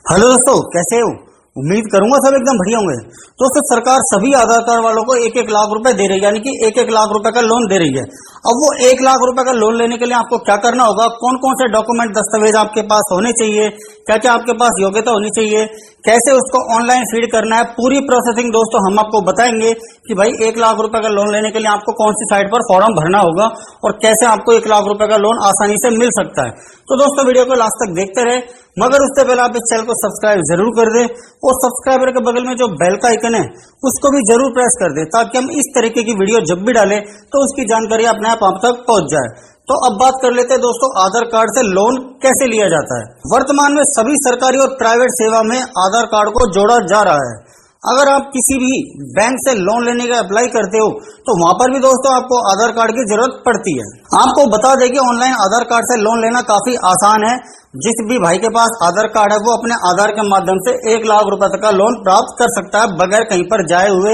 Hello दोस्तों, कैसे हो? उम्मीद करूंगा सब एकदम बढ़िया होंगे। दोस्तों, सरकार सभी आधार कार्ड वालों को 1-1 लाख रुपए दे रही है, यानी कि 1-1 लाख रुपए का लोन दे रही है। अब वो 1 लाख रुपए का लोन लेने के लिए आपको क्या करना होगा, कौन कौन से डॉक्यूमेंट दस्तावेज आपके पास होने चाहिए, क्या क्या आपके पास योग्यता होनी चाहिए, कैसे उसको ऑनलाइन फीड करना है, पूरी प्रोसेसिंग दोस्तों हम आपको बताएंगे कि भाई 1 लाख रुपए का लोन लेने के लिए आपको कौन सी साइट पर फॉर्म भरना होगा और कैसे आपको 1 लाख रुपए का लोन आसानी से मिल सकता है। तो दोस्तों, वीडियो को लास्ट तक देखते रहे, मगर उससे पहले आप इस चैनल को सब्सक्राइब जरूर कर दें और सब्सक्राइबर के बगल में जो बेल का आइकन है उसको भी जरूर प्रेस कर दें, ताकि हम इस तरीके की वीडियो जब भी डालें तो उसकी जानकारी अपने आप तक पहुंच जाए। तो अब बात कर लेते हैं दोस्तों, आधार कार्ड से लोन कैसे लिया जाता है। वर्तमान में सभी सरकारी और प्राइवेट सेवा में आधार कार्ड को जोड़ा जा रहा है। अगर आप किसी भी बैंक से लोन लेने का अप्लाई करते हो तो वहां पर भी दोस्तों आपको आधार कार्ड की जरूरत पड़ती है। आपको बता दें कि ऑनलाइन आधार कार्ड से लोन लेना काफी आसान है। जिस भी भाई के पास आधार कार्ड है वो अपने आधार के माध्यम से 1 लाख रुपए तक का लोन प्राप्त कर सकता है, बगैर कहीं पर जाए हुए,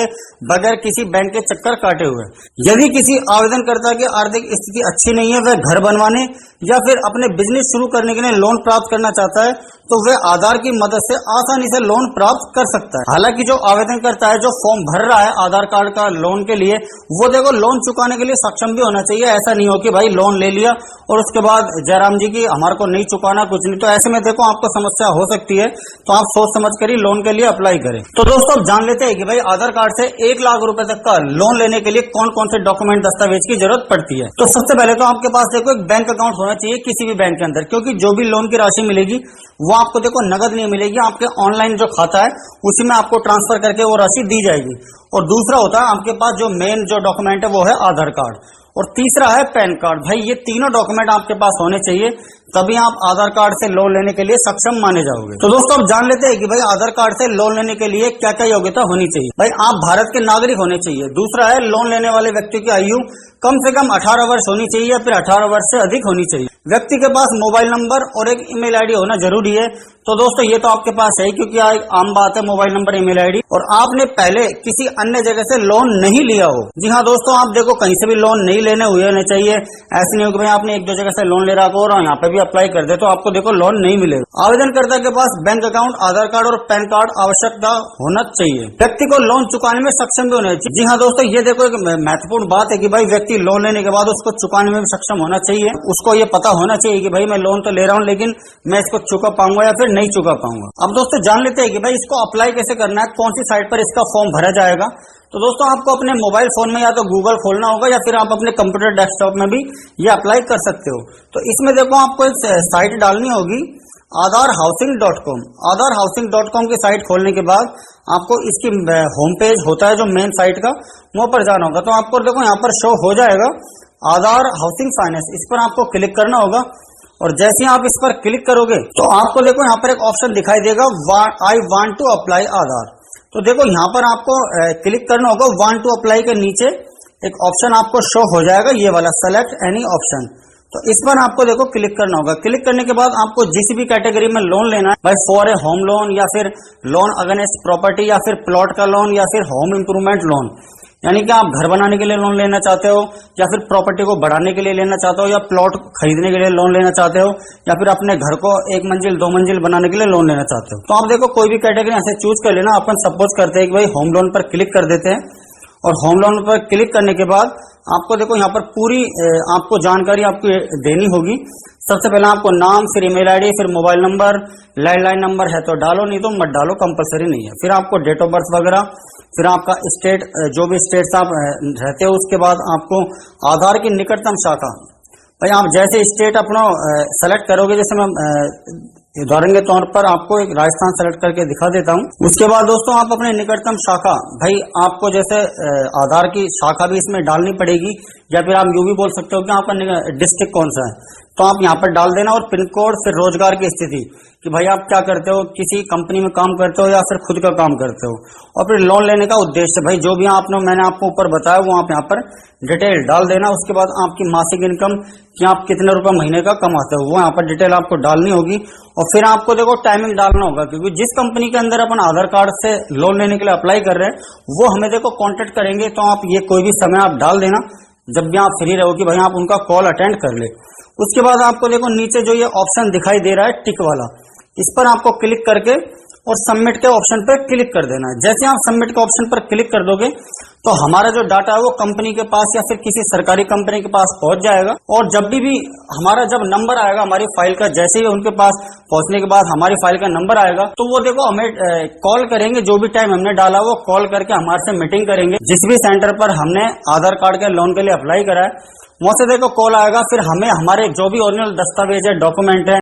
बगैर किसी बैंक के चक्कर काटे हुए। यदि किसी आवेदनकर्ता की आर्थिक स्थिति अच्छी नहीं है, वह घर बनवाने या फिर अपने बिजनेस शुरू करने के लिए लोन प्राप्त करना चाहता है, तो वह आधार की मदद से आसानी से लोन प्राप्त कर सकता है। हालांकि जो आवेदन करता है, जो फॉर्म भर रहा है आधार कार्ड का लोन के लिए, वो देखो लोन चुकाने के लिए सक्षम भी होना चाहिए। ऐसा नहीं हो कि भाई लोन ले लिया और उसके बाद जयराम जी की हमारे को नहीं चुकाना कुछ नहीं, तो ऐसे में देखो आपको समस्या हो सकती है। तो आप सोच समझ कर ही लोन के लिए अप्लाई करें। तो दोस्तों, अब जान लेते हैं कि भाई आधार कार्ड से 1 लाख रुपए तक का लोन लेने के लिए कौन कौन से डॉक्यूमेंट दस्तावेज की जरूरत पड़ती है। तो सबसे पहले तो आपके पास देखो एक बैंक अकाउंट होना चाहिए किसी भी बैंक के अंदर, क्योंकि जो भी लोन की राशि मिलेगी वो आपको देखो नगद नहीं मिलेगी, आपके ऑनलाइन जो खाता है उसी में आपको ट्रांसफर करके वो राशि दी जाएगी। और दूसरा होता है आपके पास जो मेन जो डॉक्यूमेंट है वो है आधार कार्ड, और तीसरा है पैन कार्ड। भाई ये तीनों डॉक्यूमेंट आपके पास होने चाहिए, तभी आप आधार कार्ड से लोन लेने के लिए सक्षम माने जाओगे। तो दोस्तों, अब जान लेते हैं कि भाई आधार कार्ड से लोन लेने के लिए क्या क्या योग्यता होनी चाहिए। भाई आप भारत के नागरिक होने चाहिए। दूसरा है लोन लेने वाले व्यक्ति की आयु कम से कम 18 वर्ष होनी चाहिए या फिर 18 वर्ष से अधिक होनी चाहिए। व्यक्ति के पास मोबाइल नंबर और एक ईमेल आईडी होना जरूरी है। तो दोस्तों, ये तो आपके पास है, क्योंकि आम बात है मोबाइल नंबर ईमेल आईडी, और आपने पहले किसी अन्य जगह से लोन नहीं लिया हो। जी हाँ दोस्तों, आप देखो कहीं से भी लोन नहीं लेने हुए होने चाहिए। ऐसे नहीं हो कि भाई आपने 1-2 जगह से लोन ले रखा हो और यहाँ पे भी अप्लाई कर दे तो आपको देखो लोन नहीं मिलेगा। आवेदनकर्ता के पास बैंक अकाउंट, आधार कार्ड और पैन कार्ड आवश्यकता होना चाहिए। व्यक्ति को लोन चुकाने में सक्षम भी होना चाहिए। जी हाँ दोस्तों, ये देखो एक महत्वपूर्ण बात है कि भाई व्यक्ति लोन लेने के बाद उसको चुकाने में भी सक्षम होना चाहिए। उसको ये पता होना चाहिए कि भाई मैं लोन तो ले रहा हूँ लेकिन मैं इसको चुका पाऊंगा या फिर नहीं चुका पाऊंगा। अब दोस्तों जान लेते हैं कि भाई इसको अप्लाई कैसे करना है, कौन सी साइट पर इसका फॉर्म भरा जाएगा। तो दोस्तों, आपको अपने मोबाइल फोन में या तो गूगल खोलना होगा या फिर आप अपने कंप्यूटर डेस्कटॉप में भी ये अप्लाई कर सकते हो। तो इसमें देखो आपको एक साइट डालनी होगी, aadharhousing.com। aadharhousing.com की साइट खोलने के बाद आपको इसकी होम पेज होता है जो मेन साइट का, वहां पर जाना होगा। तो आपको देखो यहाँ पर शो हो जाएगा आधार हाउसिंग फाइनेंस, इस पर आपको क्लिक करना होगा। और जैसे ही आप इस पर क्लिक करोगे तो आपको देखो यहाँ पर एक ऑप्शन दिखाई देगा, आई वांट टू अप्लाई आधार। तो देखो यहाँ पर आपको क्लिक करना होगा। वांट टू अप्लाई के नीचे एक ऑप्शन आपको शो हो जाएगा, ये वाला सेलेक्ट एनी ऑप्शन। तो इस पर आपको देखो क्लिक करना होगा। क्लिक करने के बाद आपको जिस भी कैटेगरी में लोन लेना है, भाई फॉर ए होम लोन या फिर लोन अगेंस्ट प्रॉपर्टी या फिर प्लॉट का लोन या फिर होम इंप्रूवमेंट लोन, यानी कि आप घर बनाने के लिए लोन लेना चाहते हो या फिर प्रॉपर्टी को बढ़ाने के लिए लेना चाहते हो या प्लॉट खरीदने के लिए लोन लेना चाहते हो या फिर अपने घर को 1 मंजिल 2 मंजिल बनाने के लिए लोन लेना चाहते हो, तो आप देखो कोई भी कैटेगरी ऐसे चूज कर लेना। अपन सपोज करते हैं कि भाई होम लोन पर क्लिक कर देते हैं, और होम लोन पर क्लिक करने के बाद आपको देखो यहाँ पर पूरी आपको जानकारी आपको देनी होगी। सबसे पहले आपको नाम, फिर ईमेल आईडी, फिर मोबाइल नंबर, लैंडलाइन नंबर है तो डालो, नहीं तो मत डालो, कंपलसरी नहीं है। फिर आपको डेट ऑफ बर्थ वगैरह, फिर आपका स्टेट, जो भी स्टेट से आप रहते हो, उसके बाद आपको आधार की निकटतम शाखा। भाई आप जैसे स्टेट अपना सेलेक्ट करोगे, जैसे मैं उदाहरण के तौर पर आपको एक राजस्थान सेलेक्ट करके दिखा देता हूं। उसके बाद दोस्तों आप अपने निकटतम शाखा, भाई आपको जैसे आधार की शाखा भी इसमें डालनी पड़ेगी, या फिर आप यूं भी बोल सकते हो कि आपका डिस्ट्रिक्ट कौन सा है, तो आप यहाँ पर डाल देना। और पिन कोड, फिर रोजगार की स्थिति कि भाई आप क्या करते हो, किसी कंपनी में काम करते हो या फिर खुद का काम करते हो, और फिर लोन लेने का उद्देश्य, भाई जो भी मैंने आपको ऊपर बताया वो आप यहाँ पर डिटेल डाल देना। उसके बाद आपकी मासिक इनकम कि आप कितने रुपए महीने का कमाते हो वो यहाँ पर डिटेल आपको डालनी होगी। और फिर आपको देखो टाइमिंग डालना होगा, क्योंकि जिस कंपनी के अंदर अपन आधार कार्ड से लोन लेने के लिए अप्लाई कर रहे हैं वो हमें देखो कांटेक्ट करेंगे, तो आप ये कोई भी समय आप डाल देना जब भी आप फ्री रहो कि भाई आप उनका कॉल अटेंड कर ले। उसके बाद आपको देखो नीचे जो ये ऑप्शन दिखाई दे रहा है टिक वाला, इस पर आपको क्लिक करके और सबमिट के ऑप्शन पर क्लिक कर देना है। जैसे आप सबमिट के ऑप्शन पर क्लिक कर दोगे तो हमारा जो डाटा है वो कंपनी के पास या फिर किसी सरकारी कंपनी के पास पहुंच जाएगा। और जब भी हमारा जब नंबर आएगा हमारी फाइल का, जैसे ही उनके पास पहुंचने के बाद हमारी फाइल का नंबर आएगा तो वो देखो हमें कॉल करेंगे। जो भी टाइम हमने डाला वो कॉल करके हमारे से मीटिंग करेंगे। जिस भी सेंटर पर हमने आधार कार्ड के लोन के लिए अप्लाई करा है वहां से देखो कॉल आएगा। फिर हमें हमारे जो भी ओरिजिनल दस्तावेज है, डॉक्यूमेंट है,